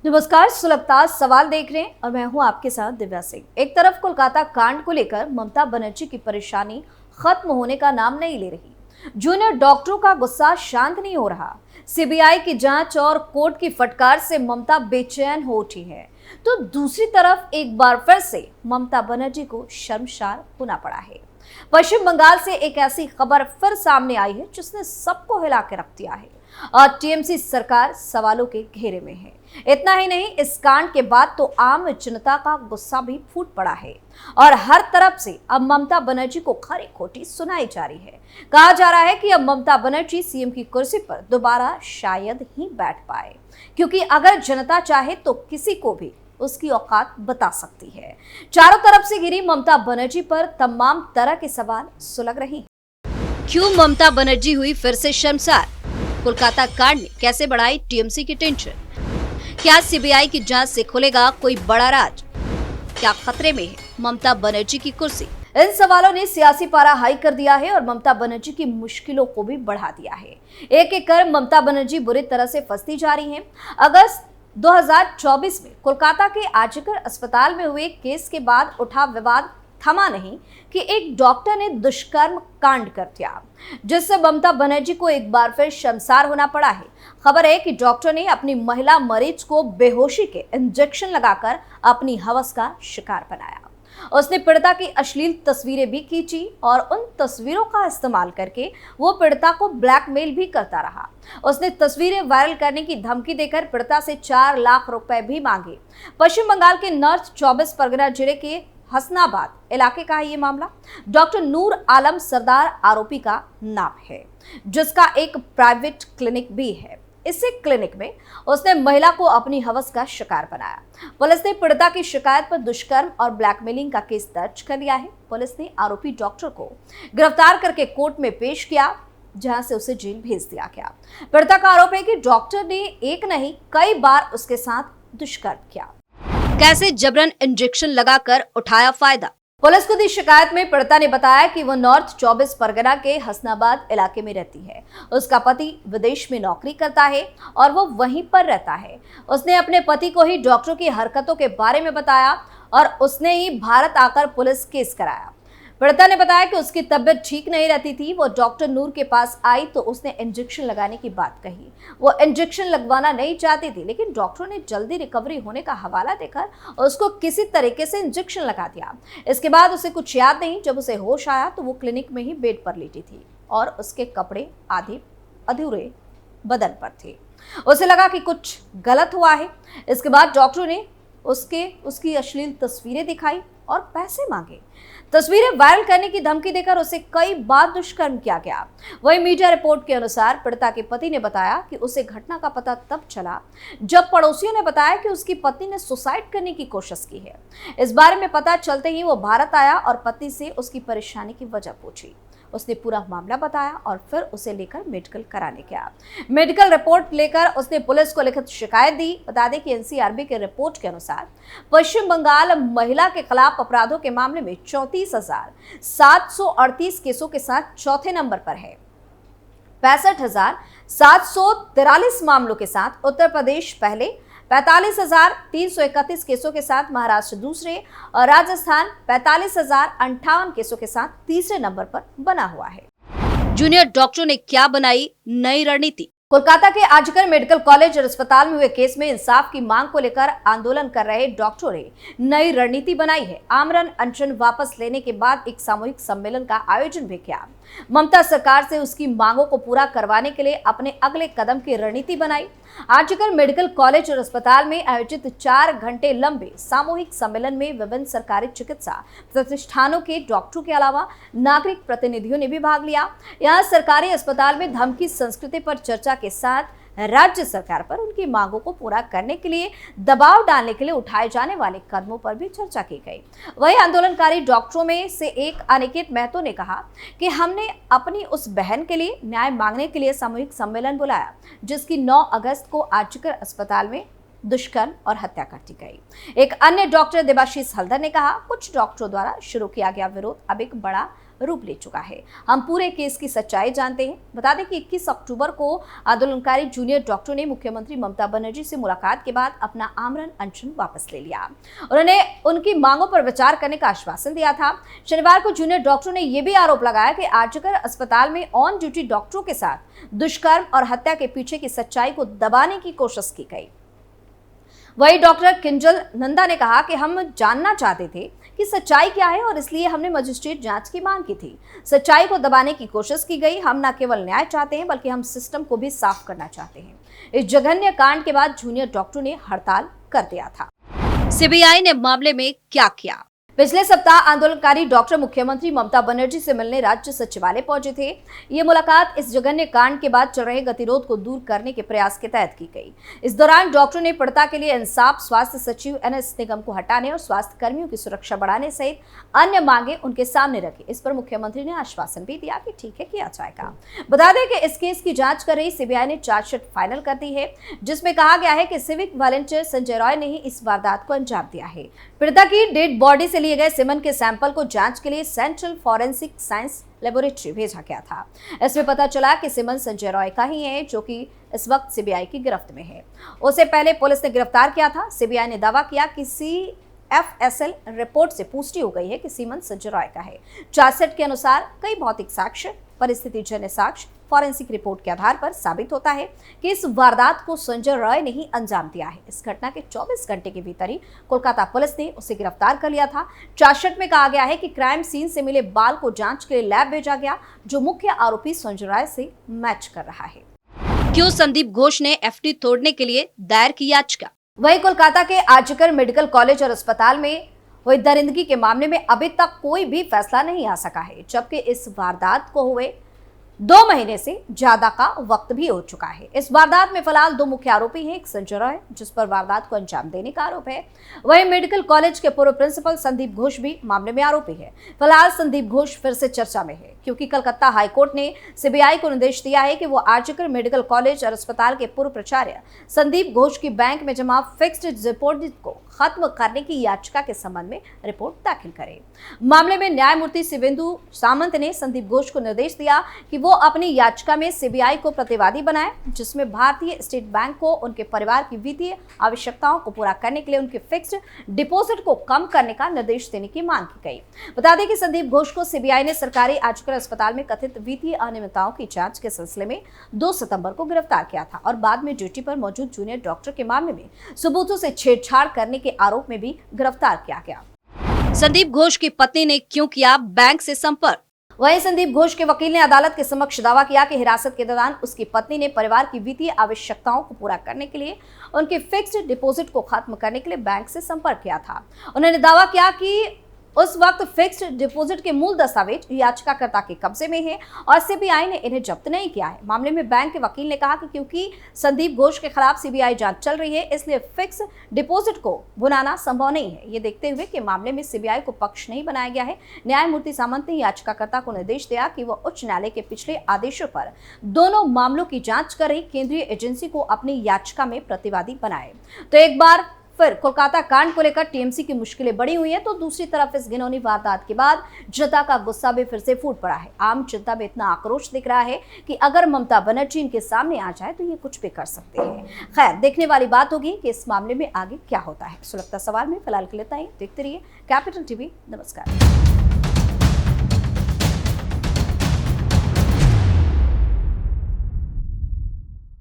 नमस्कार, सुलगता सवाल देख रहे हैं और मैं हूं आपके साथ दिव्या सिंह। एक तरफ कोलकाता कांड को लेकर ममता बनर्जी की परेशानी खत्म होने का नाम नहीं ले रही। जूनियर डॉक्टरों का गुस्सा शांत नहीं हो रहा। सीबीआई की जांच और कोर्ट की फटकार से ममता बेचैन हो उठी है, तो दूसरी तरफ एक बार फिर से ममता बनर्जी को शर्मसार होना पड़ा है। पश्चिम बंगाल से एक ऐसी खबर फिर सामने आई है जिसने सबको हिला के रख दिया है और टीएमसी सरकार सवालों के घेरे में है। इतना ही नहीं, इस कांड के बाद तो आम जनता का गुस्सा भी फूट पड़ा है और हर तरफ से अब ममता बनर्जी को खरी खोटी सुनाई जा रही है। कहा जा रहा है कि अब ममता बनर्जी सीएम की कुर्सी पर दोबारा शायद ही बैठ पाए, क्योंकि अगर जनता चाहे तो किसी को भी उसकी औकात बता सकती है। चारों तरफ से घिरी ममता बनर्जी पर तमाम तरह के सवाल सुलग रहे हैं। क्यों ममता बनर्जी हुई फिर से शर्मसार? कोलकाता कांड ने कैसे बढ़ाई टीएमसी की टेंशन? क्या सीबीआई की जांच से खुलेगा कोई बड़ा राज? क्या खतरे में है ममता बनर्जी की कुर्सी? इन सवालों ने सियासी पारा हाई कर दिया है और ममता बनर्जी की मुश्किलों को भी बढ़ा दिया है। एक एक कर ममता बनर्जी बुरी तरह से फंसती जा रही हैं। अगस्त 2024 में कोलकाता के आर्जिकर अस्पताल में हुए केस के बाद उठा विवाद थमा नहीं कि एक डॉक्टर ने दुष्कर्म कांड कर दिया, जिससे ममता बनर्जी को एक बार फिर शर्मसार होना पड़ा है। खबर है कि डॉक्टर ने अपनी महिला मरीज को बेहोशी के इंजेक्शन लगाकर अपनी हवस का शिकार बनाया। उसने पीड़िता की अश्लील तस्वीरें भी खींची और उन तस्वीरों का इस्तेमाल करके वो पीड़िता को ब्लैकमेल भी करता रहा। उसने तस्वीरें वायरल करने की धमकी देकर पीड़िता से 4 लाख रुपए भी मांगे। पश्चिम बंगाल के नॉर्थ 24 परगना जिले के हसनाबाद इलाके का है ये मामला। डॉक्टर नूर आलम सरदार आरोपी का नाम है, जिसका एक प्राइवेट क्लिनिक भी है। इसी क्लिनिक में उसने महिला को अपनी हवस का शिकार बनाया। पुलिस ने पीड़िता की शिकायत पर दुष्कर्म और ब्लैकमेलिंग का केस दर्ज कर लिया है। पुलिस ने आरोपी डॉक्टर को गिरफ्तार करके कोर्ट में पेश किया, जहां से उसे जेल भेज दिया गया। पीड़िता का आरोप है कि डॉक्टर ने एक नहीं कई बार उसके साथ दुष्कर्म किया। कैसे जबरन इंजेक्शन लगाकर उठाया फायदा? पुलिस को दी शिकायत में पीड़िता ने बताया कि वो नॉर्थ 24 परगना के हसनाबाद इलाके में रहती है। उसका पति विदेश में नौकरी करता है और वो वहीं पर रहता है। उसने अपने पति को ही डॉक्टरों की हरकतों के बारे में बताया और उसने ही भारत आकर पुलिस केस कराया। पीड़िता ने बताया कि उसकी तबीयत ठीक नहीं रहती थी। वो डॉक्टर नूर के पास आई तो उसने इंजेक्शन लगाने की बात कही। वो इंजेक्शन लगवाना नहीं चाहती थी, लेकिन डॉक्टरों ने जल्दी रिकवरी होने का हवाला देकर उसको किसी तरीके से इंजेक्शन लगा दिया। इसके बाद उसे कुछ याद नहीं। जब उसे होश आया तो वो क्लिनिक में ही बेड पर लेटी थी और उसके कपड़े आधे अधूरे बदन पर थे। उसे लगा कि कुछ गलत हुआ है। इसके बाद डॉक्टरों ने उसकी अश्लील तस्वीरें दिखाई और पैसे मांगे। तस्वीरें वायरल करने की धमकी देकर उसे कई बार दुष्कर्म किया गया। वहीं मीडिया रिपोर्ट के अनुसार पीड़िता के पति ने बताया कि उसे घटना का पता तब चला जब पड़ोसियों ने बताया कि उसकी पत्नी ने सुसाइड करने की कोशिश की है। इस बारे में पता चलते ही वो भारत आया और पत्नी से उसकी परेशानी की वजह पूछी। उसने पूरा मामला बताया और फिर उसे लेकर मेडिकल कराने गया। मेडिकल रिपोर्ट लेकर उसने पुलिस को लिखित शिकायत दी। बता दें कि एनसीआरबी के रिपोर्ट के अनुसार पश्चिम बंगाल महिला के खिलाफ अपराधों के मामले में 34,738 केसों के साथ चौथे नंबर पर है। 65,743 मामलों के साथ उत्तर प्रदेश पहले, 45,331 केसों के साथ महाराष्ट्र दूसरे और राजस्थान 45,058 केसों के साथ तीसरे नंबर पर बना हुआ है। जूनियर डॉक्टरों ने क्या बनाई नई रणनीति? कोलकाता के आर्जिकर मेडिकल कॉलेज और अस्पताल में हुए केस में इंसाफ की मांग को लेकर आंदोलन कर रहे डॉक्टरों ने नई रणनीति बनाई है। आमरण अनशन वापस लेने के बाद एक सामूहिक सम्मेलन का आयोजन भी किया। ममता सरकार से उसकी मांगों को पूरा करवाने के लिए अपने अगले कदम की रणनीति बनाई। आर्जिकर मेडिकल कॉलेज और अस्पताल में आयोजित 4 घंटे लंबे सामूहिक सम्मेलन में विभिन्न सरकारी चिकित्सा प्रतिष्ठानों के डॉक्टरों के अलावा नागरिक प्रतिनिधियों ने भी भाग लिया। यहाँ सरकारी अस्पताल में धमकी संस्कृति पर चर्चा के साथ राज्य सरकार पर उनकी मांगों को पूरा करने के लिए दबाव डालने के लिए उठाए जाने वाले कदमों पर भी चर्चा की गई। वहीं आंदोलनकारी डॉक्टरों में से एक अनिकेत महतो ने कहा कि हमने अपनी उस बहन के लिए न्याय मांगने के लिए सामूहिक सम्मेलन बुलाया, जिसकी 9 अगस्त को आर्जिकर अस्पताल में दुष्कर्म और हत्या कर दी गई। एक अन्य डॉक्टर देवाशीष हल्दर ने कहा, कुछ डॉक्टरों द्वारा शुरू किया गया विरोध अब एक बड़ा रूप ले चुका है। हम पूरे केस की सच्चाई जानते हैं। बता दें कि 21 अक्टूबर को आंदोलनकारी जूनियर डॉक्टरों ने मुख्यमंत्री ममता बनर्जी से मुलाकात के बाद अपना आमरण अनशन वापस ले लिया। उन्होंने उनकी मांगों पर विचार करने का आश्वासन दिया था। शनिवार को जूनियर डॉक्टरों ने यह भी आरोप लगाया कि आरजीकर अस्पताल में ऑन ड्यूटी डॉक्टरों के साथ दुष्कर्म और हत्या के पीछे की सच्चाई को दबाने की कोशिश की गई। वही डॉक्टर किंजल नंदा ने कहा कि हम जानना चाहते थे कि सच्चाई क्या है और इसलिए हमने मजिस्ट्रेट जांच की मांग की थी। सच्चाई को दबाने की कोशिश की गई। हम न केवल न्याय चाहते हैं बल्कि हम सिस्टम को भी साफ करना चाहते हैं। इस जघन्य कांड के बाद जूनियर डॉक्टरों ने हड़ताल कर दिया था। सीबीआई ने मामले में क्या किया? पिछले सप्ताह आंदोलनकारी डॉक्टर मुख्यमंत्री ममता बनर्जी से मिलने राज्य सचिवालय पहुंचे थे। ये मुलाकात इस जघन्य कांड के बाद चल रहे गतिरोध को दूर करने के प्रयास के तहत की गई। इस दौरान डॉक्टरों ने पीड़िता के लिए इंसाफ, स्वास्थ्य सचिव एनएस निगम को हटाने और स्वास्थ्य कर्मियों की सुरक्षा बढ़ाने सहित अन्य मांगे उनके सामने रखी। इस पर मुख्यमंत्री ने आश्वासन भी दिया कि ठीक है, किया जाएगा। बता दें कि इस केस की जांच कर रही सीबीआई ने चार्जशीट फाइनल कर दी है, जिसमें कहा गया है कि सिविक वॉलंटियर संजय रॉय ने ही इस वारदात को अंजाम दिया है। पीड़िता की डेड बॉडी से लिए गए सीमेंट के सैंपल को जांच के लिए सेंट्रल फॉरेंसिक साइंस लेबोरेटरी भेजा गया था। इसमें पता चला कि सीमेंट संजय रॉय का ही है, जो कि इस वक्त सीबीआई की गिरफ्त में है। उसे पहले पुलिस ने गिरफ्तार किया था। सीबीआई ने दावा किया कि CFSL रिपोर्ट से पुष्टि हो गई है कि सीमेंट संजय रॉय का है। चार्जशीट के अनुसार कई भौतिक साक्ष्य, परिस्थिति जन्य साक्ष्य, फॉरेंसिक रिपोर्ट के आधार पर साबित होता है कि इस वारदात को संजय रॉय ने ही अंजाम दिया है। इस घटना के 24 घंटे के भीतर ही कोलकाता पुलिस ने उसे गिरफ्तार कर लिया था। चार्जशीट में कहा गया है कि क्राइम सीन से मिले बाल को जांच के लिए लैब भेजा गया, जो मुख्य आरोपी संजय रॉय से मैच कर रहा है। क्यों संदीप घोष ने FT तोड़ने के लिए दायर की याचिका? वही कोलकाता के आरजीकर मेडिकल कॉलेज और अस्पताल में हुई दरिंदगी के मामले में अभी तक कोई भी फैसला नहीं आ सका है, जबकि इस वारदात को हुए 2 महीने से ज्यादा का वक्त भी हो चुका है। इस वारदात में फिलहाल 2 मुख्य आरोपी हैं। एक संजय रॉय, जिस पर वारदात को अंजाम देने का आरोप है। वहीं मेडिकल कॉलेज के पूर्व प्रिंसिपल संदीप घोष भी मामले में आरोपी है। फिलहाल संदीप घोष फिर से चर्चा में है, क्योंकि कलकत्ता हाईकोर्ट ने सीबीआई को निर्देश दिया है कि वो आरजीकर मेडिकल कॉलेज और अस्पताल के पूर्व प्राचार्य संदीप घोष की बैंक में जमा फिक्स्ड डिपॉजिट को खत्म करने की याचिका के संबंध में रिपोर्ट दाखिल करे। मामले में न्यायमूर्ति शिवेंदु सामंत ने संदीप घोष को निर्देश दिया कि वो अपनी याचिका में सीबीआई को प्रतिवादी बनाए, जिसमें भारतीय स्टेट बैंक को उनके परिवार की वित्तीय आवश्यकताओं को पूरा करने के लिए उनके फिक्स्ड डिपॉजिट को कम करने का निर्देश देने की मांग की गई। बता दें कि संदीप घोष को सीबीआई ने सरकारी आरजीकर अस्पताल में कथित वित्तीय अनियमितताओं की जांच के सिलसिले में 2 सितंबर को गिरफ्तार किया था और बाद में ड्यूटी पर मौजूद जूनियर डॉक्टर के मामले में सबूतों से छेड़छाड़ करने के आरोप में भी गिरफ्तार किया गया। संदीप घोष की पत्नी ने क्यों किया बैंक से संपर्क? वहीं संदीप घोष के वकील ने अदालत के समक्ष दावा किया कि हिरासत के दौरान उसकी पत्नी ने परिवार की वित्तीय आवश्यकताओं को पूरा करने के लिए उनके फिक्स्ड डिपॉजिट को खत्म करने के लिए बैंक से संपर्क किया था। उन्होंने दावा किया कि उस वक्त फिक्स्ड डिपॉजिट के मूल दस्तावेज याचिकाकर्ता के कब्जे में है और सीबीआई ने इन्हें जब्त नहीं किया है। मामले में बैंक के वकील ने कहा कि क्योंकि संदीप घोष के खिलाफ सीबीआई जांच चल रही है, इसलिए फिक्स डिपॉजिट को भुनाना संभव नहीं है। ये देखते हुए कि मामले में सीबीआई को पक्ष नहीं बनाया गया है, न्यायमूर्ति सामंत ने याचिकाकर्ता को निर्देश दिया कि वह उच्च न्यायालय के पिछले आदेशों पर दोनों मामलों की जांच कर रही केंद्रीय एजेंसी को अपनी याचिका में प्रतिवादी बनाए। तो एक बार फिर कोलकाता कांड को लेकर टीएमसी की मुश्किलें बढ़ी हुई हैं, तो दूसरी तरफ इस घिनौनी वारदात के बाद जनता का गुस्सा भी फिर से फूट पड़ा है। आम जनता में इतना आक्रोश दिख रहा है कि अगर ममता बनर्जी इनके सामने आ जाए तो ये कुछ भी कर सकते हैं। खैर, देखने वाली बात होगी कि इस मामले में आगे क्या होता है। सुलगता सवाल में फिलहाल के लिए इतना ही। देखते रहिए कैपिटल टीवी। नमस्कार।